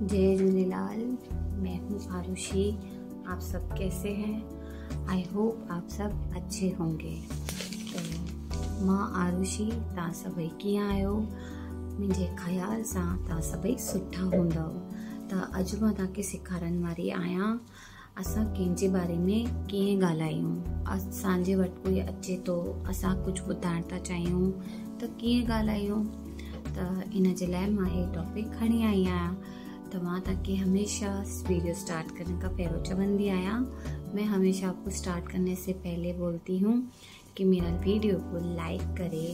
जय झूलेलाल। मैं हूँ आरुषि। आप सब कैसे हैं? आई होप आप सब अच्छे होंगे। तो मां आरुषि तव्हां सभई कीअं आहियो? मुंहिंजे ख़्याल सां तव्हां सभई सुठा हूंदव। त अॼु मां तव्हांखे सेखारण वारी आहियां असां कंहिंजे बारे में कीअं ॻाल्हायूं। असांजे वटि कोई अचे थो, असां कुझु ॿुधाइण था चाहियूं त कीअं ॻाल्हायूं। त इन जे लाइ मां हे टॉपिक खणी आई आहियां। तो मां तव्हांखे हमेशा वीडियो स्टार्ट करने का पहिरों चवंदी आहियां। मैं हमेशा आपको स्टार्ट करने से पहले बोलती हूँ कि मेरा वीडियो को लाइक करे,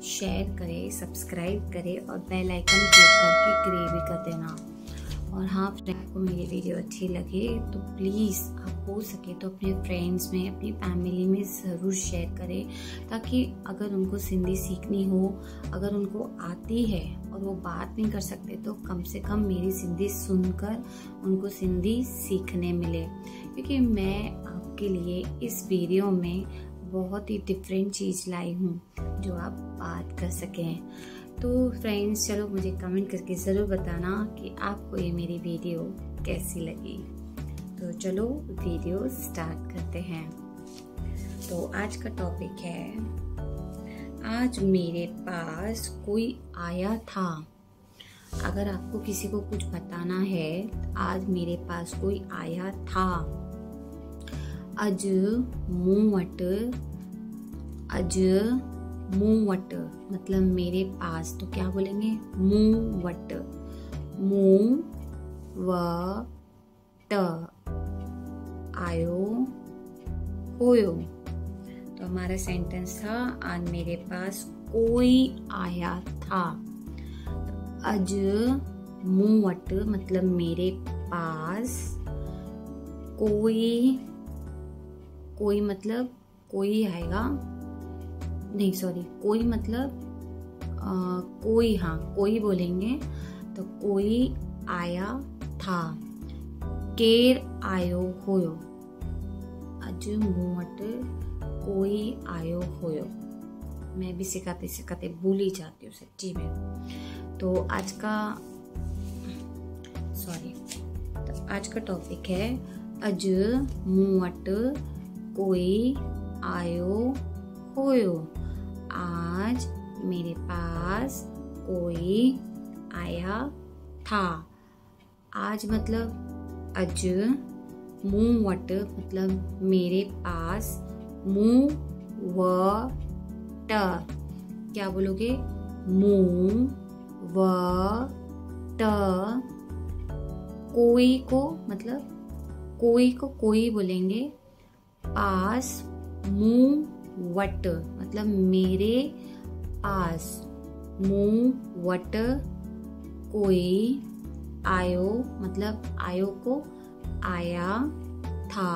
शेयर करे, सब्सक्राइब करे और बेल आइकन क्लिक करके ग्रे भी कर देना। और हाँ, फ्रेंड को मेरी वीडियो अच्छी लगे तो प्लीज़ आप हो सके तो अपने फ्रेंड्स में, अपनी फैमिली में ज़रूर शेयर करें, ताकि अगर उनको सिंधी सीखनी हो, अगर उनको आती है और वो बात नहीं कर सकते तो कम से कम मेरी सिंधी सुनकर उनको सिंधी सीखने मिले। क्योंकि मैं आपके लिए इस वीडियो में बहुत ही डिफरेंट चीज़ लाई हूँ जो आप बात कर सकें। तो फ्रेंड्स, चलो मुझे कमेंट करके ज़रूर बताना कि आपको ये मेरी वीडियो कैसी लगी। तो चलो वीडियो स्टार्ट करते हैं। तो आज का टॉपिक है, आज मेरे पास कोई आया था। अगर आपको किसी को कुछ बताना है, आज मेरे पास कोई आया था। अज मूं वट मतलब मेरे पास, तो क्या बोलेंगे? मूं वट। मूं वट आयो होयो। तो हमारा सेंटेंस था, आज मेरे पास कोई आया था। अज मूं वट मतलब मेरे पास कोई मतलब कोई आएगा, नहीं सॉरी, कोई मतलब कोई, हाँ कोई बोलेंगे तो कोई आया था। केर आयो होयो। अज मूं वट कोई आयो होयो। मैं भी सिखाते सिखाते भूल ही जाती हूँ सच्ची में। तो आज का टॉपिक है, अज मूं वट कोई आयो होयो। आज मेरे पास कोई आया था। आज मतलब अज, मूं वट मतलब मेरे पास, मूं वट क्या बोलोगे? मूं वट। कोई को मतलब कोई को कोई बोलेंगे। पास मूं वट मतलब मेरे पास। मूं वट कोई आयो मतलब आयो को आया था।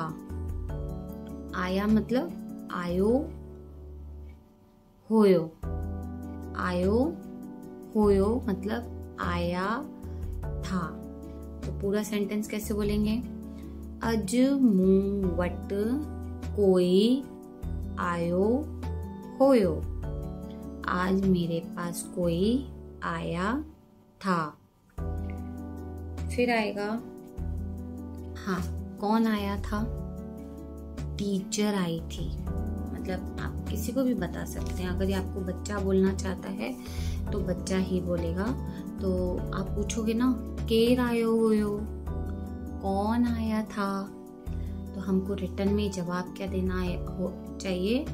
आया मतलब आयो होयो। आयो होयो मतलब आया था। तो पूरा सेंटेंस कैसे बोलेंगे? अज मूं वट कोई आयो होयो। आज मेरे पास कोई आया था। फिर आएगा, हाँ, कौन आया था? टीचर आई थी। मतलब आप किसी को भी बता सकते हैं। अगर ये आपको बच्चा बोलना चाहता है तो बच्चा ही बोलेगा। तो आप पूछोगे ना, केर आयो होयो, कौन आया था? तो हमको रिटर्न में जवाब क्या देना चाहिए?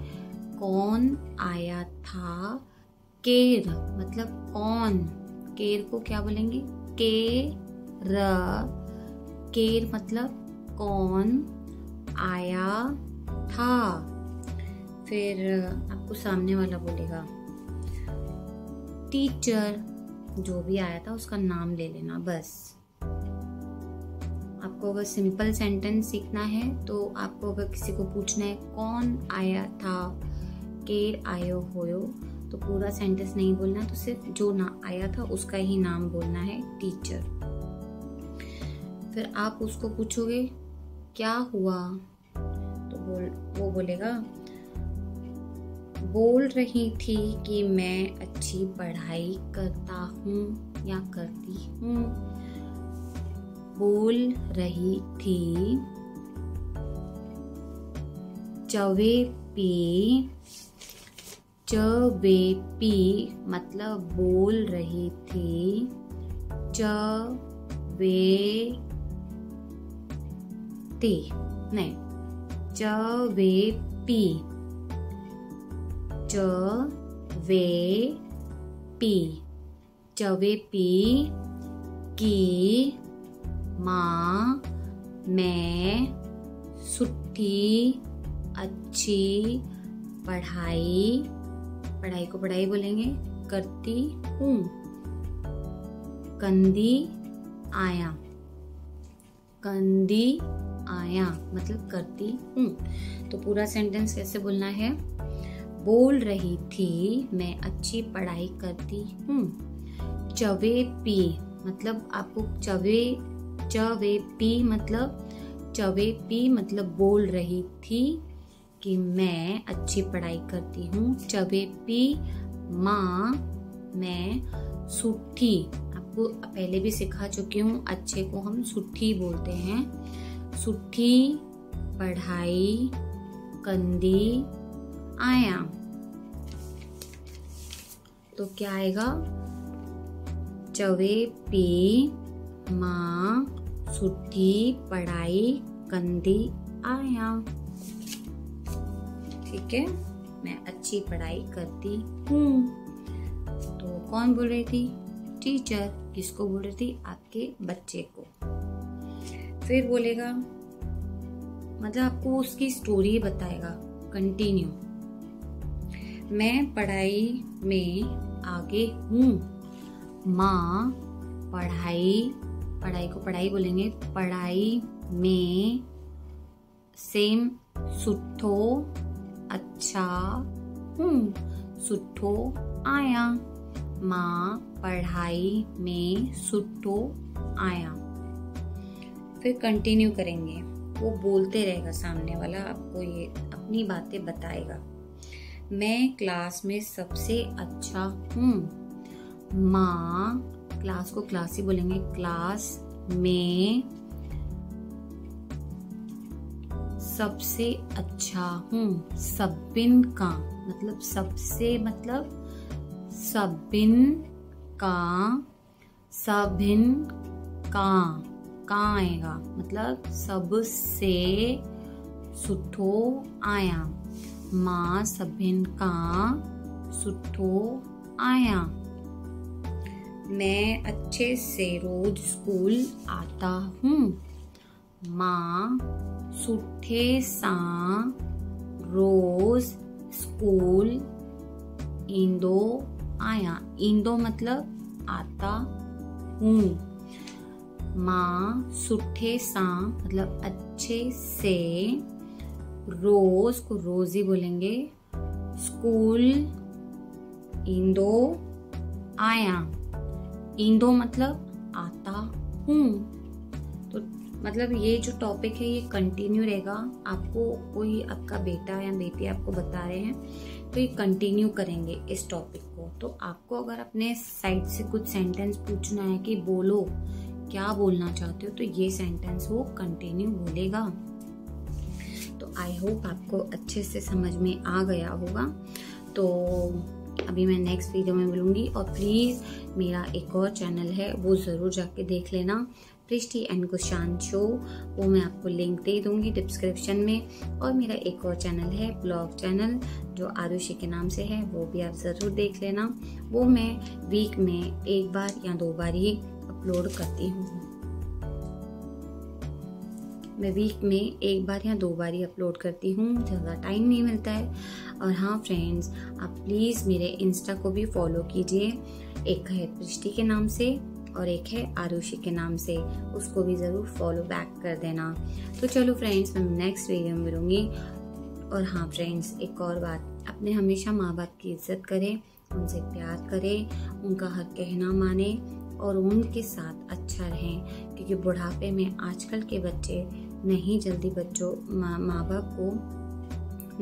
कौन आया था। केर मतलब कौन। केर को क्या बोलेंगे? केर मतलब कौन आया था। फिर आपको सामने वाला बोलेगा टीचर। जो भी आया था उसका नाम ले लेना बस। आपको अगर सिंपल सेंटेंस सीखना है तो आपको अगर किसी को पूछना है कौन आया था, केर आयो होयो, तो पूरा सेंटेंस नहीं बोलना, तो सिर्फ जो ना आया था उसका ही नाम बोलना है, टीचर। फिर आप उसको पूछोगे क्या हुआ, तो वो बोलेगा बोल रही थी कि मैं अच्छी पढ़ाई करता हूँ या करती हूँ। बोल रही थी। चवे पी मतलब बोल रही थी। चवे पी की माँ मैं सुट्ठी अच्छी पढ़ाई को पढ़ाई बोलेंगे करती हूँ। कंदी आया मतलब करती हूँ। तो पूरा सेंटेंस कैसे बोलना है? बोल रही थी मैं अच्छी पढ़ाई करती हूँ। चवे पी मतलब आपको चवे पी मतलब बोल रही थी कि मैं अच्छी पढ़ाई करती हूँ। चवे पी माँ मैं सुट्ठी, आपको पहले भी सिखा चुकी हूँ, अच्छे को हम सुट्ठी बोलते हैं। सुट्ठी पढ़ाई कंदी आया। तो क्या आएगा? चवे पी माँ सुट्ठी पढ़ाई कंदी आया। ठीक है, मैं अच्छी पढ़ाई करती हूँ। तो कौन बोल रही थी? टीचर। किसको बोल रही थी? आपके बच्चे को। फिर बोलेगा मतलब आपको उसकी स्टोरी बताएगा। कंटिन्यू। मैं पढ़ाई में आगे हूँ। माँ पढ़ाई को पढ़ाई बोलेंगे। पढ़ाई में सेम सुठो अच्छा हूँ। सुठो आया। माँ पढ़ाई में सुठो आया। फिर कंटिन्यू करेंगे, वो बोलते रहेगा, सामने वाला आपको ये अपनी बातें बताएगा। मैं क्लास में सबसे अच्छा हूँ। माँ क्लास को क्लास ही बोलेंगे। क्लास में सबसे अच्छा हूँ। सबिन का मतलब सबसे मतलब सबिन का आएगा मतलब सबसे सुठो आया। माँ सबिन का सुठो आया। मैं अच्छे से रोज स्कूल आता हूँ। माँ सुठे सा रोज स्कूल ईंदो आया। ईंदो मतलब आता हूँ। माँ सुठे सा मतलब अच्छे से, रोज को रोज ही बोलेंगे। स्कूल ईंदो आया। ईंदो मतलब आता हूँ। तो मतलब ये जो टॉपिक है ये कंटिन्यू रहेगा। आपको कोई आपका बेटा या बेटी आपको बता रहे हैं तो ये कंटिन्यू करेंगे इस टॉपिक को। तो आपको अगर अपने साइड से कुछ सेंटेंस पूछना है कि बोलो क्या बोलना चाहते हो, तो ये सेंटेंस वो कंटिन्यू बोलेगा। तो आई होप आपको अच्छे से समझ में आ गया होगा। तो अभी मैं नेक्स्ट वीडियो में मिलूंगी। और प्लीज़ मेरा एक और चैनल है वो ज़रूर जाके देख लेना, प्रिष्टि एंड कुशान शो। वो मैं आपको लिंक दे दूंगी डिस्क्रिप्शन में। और मेरा एक और चैनल है ब्लॉग चैनल जो आरुषि के नाम से है, वो भी आप ज़रूर देख लेना। वो मैं वीक में 1 बार या 2 बार ही अपलोड करती हूँ। मैं वीक में 1 बार या 2 बार ही अपलोड करती हूँ, ज़्यादा टाइम नहीं मिलता है। और हाँ फ्रेंड्स, आप प्लीज़ मेरे इंस्टा को भी फॉलो कीजिए। एक है प्रिष्टि के नाम से और एक है आरुषि के नाम से, उसको भी ज़रूर फॉलो बैक कर देना। तो चलो फ्रेंड्स, मैं नेक्स्ट वीडियो में मिलूँगी। और हाँ फ्रेंड्स, एक और बात, अपने हमेशा माँ बाप की इज्जत करें, उनसे प्यार करें, उनका हर कहना माने और उनके साथ अच्छा रहें। क्योंकि बुढ़ापे में आजकल के बच्चे नहीं जल्दी माँ बाप को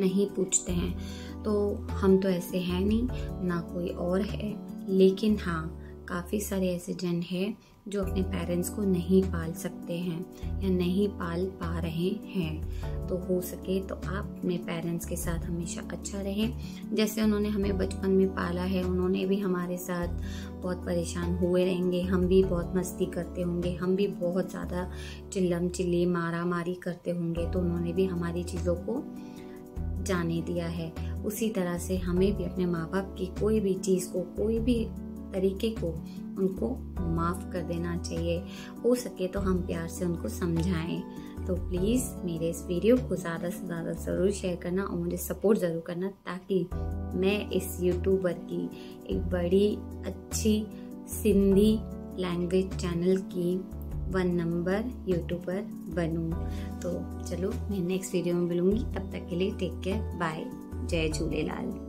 नहीं पूछते हैं। तो हम तो ऐसे हैं नहीं, ना कोई और है। लेकिन हाँ, काफ़ी सारे ऐसे जन हैं जो अपने पेरेंट्स को नहीं पाल सकते हैं या नहीं पाल पा रहे हैं। तो हो सके तो आप अपने पेरेंट्स के साथ हमेशा अच्छा रहें। जैसे उन्होंने हमें बचपन में पाला है, उन्होंने भी हमारे साथ बहुत परेशान हुए रहेंगे, हम भी बहुत मस्ती करते होंगे, हम भी बहुत ज़्यादा चिल्लम चिल्ली मारा मारी करते होंगे, तो उन्होंने भी हमारी चीज़ों को जाने दिया है। उसी तरह से हमें भी अपने माँ बाप की कोई भी चीज़ को, कोई भी तरीके को उनको माफ़ कर देना चाहिए। हो सके तो हम प्यार से उनको समझाएं। तो प्लीज़ मेरे इस वीडियो को ज़्यादा से ज़्यादा ज़रूर शेयर करना और मुझे सपोर्ट ज़रूर करना, ताकि मैं इस यूट्यूबर की एक बड़ी अच्छी सिंधी लैंग्वेज चैनल की 1 नंबर यूट्यूबर बनूं। तो चलो मैं नेक्स्ट वीडियो में मिलूंगी, तब तक के लिए टेक केयर, बाय, जय झूलेलाल।